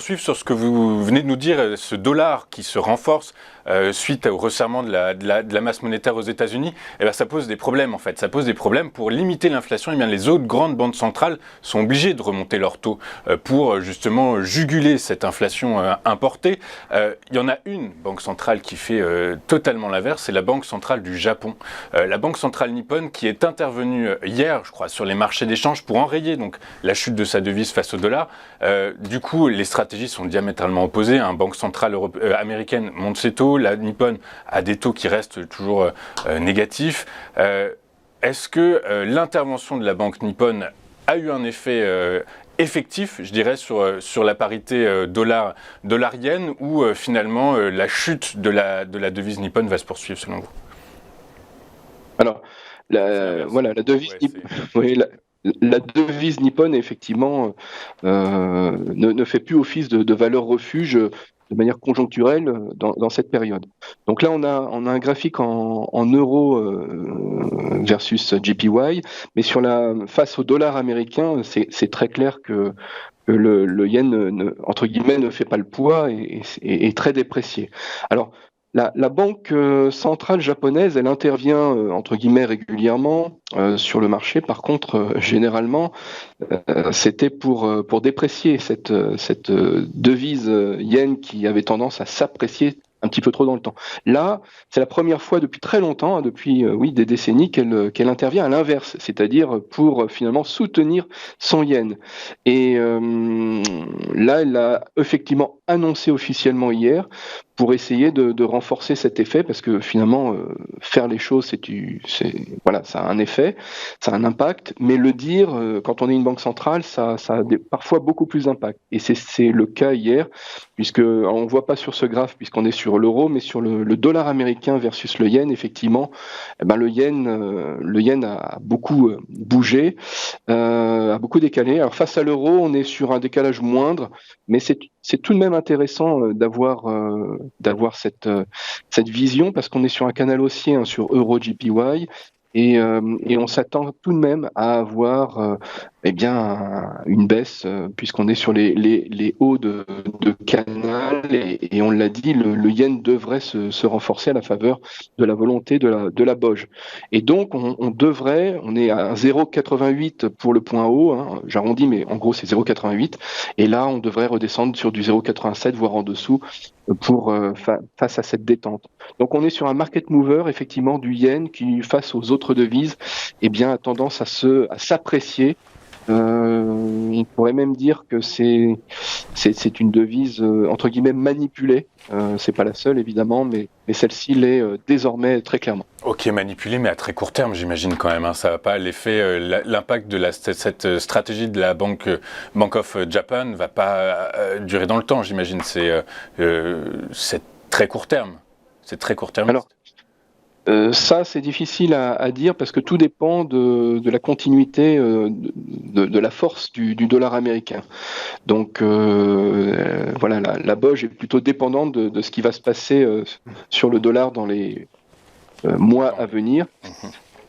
poursuivre sur ce que vous venez de nous dire, ce dollar qui se renforce suite au resserrement de la masse monétaire aux États-Unis. Eh bien, ça pose des problèmes en fait. Ça pose des problèmes pour limiter l'inflation. Eh bien, les autres grandes banques centrales sont obligées de remonter leurs taux pour justement juguler cette inflation importée. Il y en a une banque centrale qui fait totalement l'inverse, c'est la Banque centrale du Japon. La Banque centrale nippone qui est intervenue hier, je crois, sur les marchés d'échange pour enrayer donc la chute de sa devise face au dollar. Du coup, les stratégies sont diamétralement opposées. Banque centrale américaine monte ses taux, la Nippon a des taux qui restent toujours négatifs. Est-ce que l'intervention de la banque nippone a eu un effet effectif, je dirais, sur la parité dollar-yen, ou finalement la chute de la devise nippone va se poursuivre selon vous? Alors, voilà, la devise, oui, la devise nippone, effectivement, ne fait plus office de valeur refuge de manière conjoncturelle dans cette période. Donc là, on a un graphique en euros versus JPY, mais face au dollar américain, c'est très clair que le yen, entre guillemets, ne fait pas le poids et est très déprécié. Alors, la banque centrale japonaise, elle intervient entre guillemets régulièrement sur le marché. Par contre, généralement, c'était pour déprécier cette devise yen qui avait tendance à s'apprécier un petit peu trop dans le temps. Là, c'est la première fois depuis très longtemps, depuis des décennies, qu'elle intervient à l'inverse, c'est-à-dire pour finalement soutenir son yen. Et là, elle l'a effectivement annoncé officiellement hier pour essayer de renforcer cet effet, parce que finalement, faire les choses, voilà, ça a un effet, ça a un impact, mais le dire, quand on est une banque centrale, ça a parfois beaucoup plus d'impact. Et c'est le cas hier, puisque on ne voit pas sur ce graphe, puisqu'on est sur l'euro, mais sur le dollar américain versus le yen, effectivement, eh ben le yen a beaucoup bougé, a beaucoup décalé. Alors face à l'euro, on est sur un décalage moindre, mais c'est tout de même intéressant d'avoir cette vision, parce qu'on est sur un canal haussier, hein, sur euro JPY, et on s'attend tout de même à avoir une baisse, puisqu'on est sur les hauts de canal, et on l'a dit, le yen devrait se renforcer à la faveur de la volonté de la BOJ. Et donc on est à 0,88 pour le point haut, hein, j'arrondis, mais en gros c'est 0,88, et là on devrait redescendre sur du 0,87, voire en dessous, pour face à cette détente. Donc on est sur un market mover, effectivement, du yen qui, face aux autres devises, a tendance à s'apprécier. On pourrait même dire que c'est une devise entre guillemets manipulée. C'est pas la seule, évidemment, mais celle-ci l'est désormais très clairement. Ok, manipulée, mais à très court terme, j'imagine quand même. Hein. Ça va pas l'effet, l'impact de cette stratégie de la Bank of Japan va pas durer dans le temps, j'imagine. C'est très court terme. C'est très court terme. Alors, ça, c'est difficile à dire, parce que tout dépend de la continuité de la force du dollar américain. Donc voilà, la BOJ est plutôt dépendante de ce qui va se passer sur le dollar dans les mois à venir.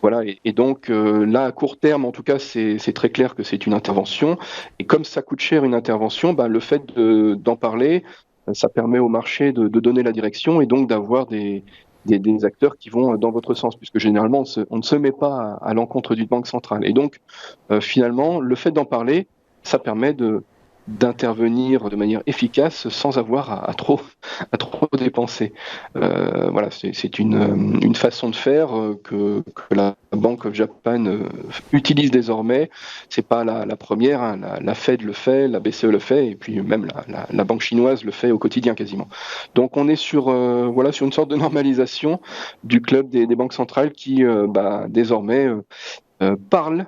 Voilà, et donc là, à court terme, en tout cas, c'est très clair que c'est une intervention. Et comme ça coûte cher une intervention, le fait d'en parler, ça permet au marché de donner la direction, et donc d'avoir des acteurs qui vont dans votre sens, puisque généralement on ne se met pas à l'encontre d'une banque centrale. Et donc finalement, le fait d'en parler, ça permet d'intervenir de manière efficace sans avoir à trop dépenser. Voilà, c'est une façon de faire que la Bank of Japan utilise désormais. C'est pas la première, hein. La Fed le fait, la BCE le fait, et puis même la banque chinoise le fait au quotidien quasiment. Donc on est sur sur une sorte de normalisation du club des banques centrales qui désormais parlent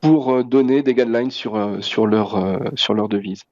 pour donner des guidelines sur leur devise.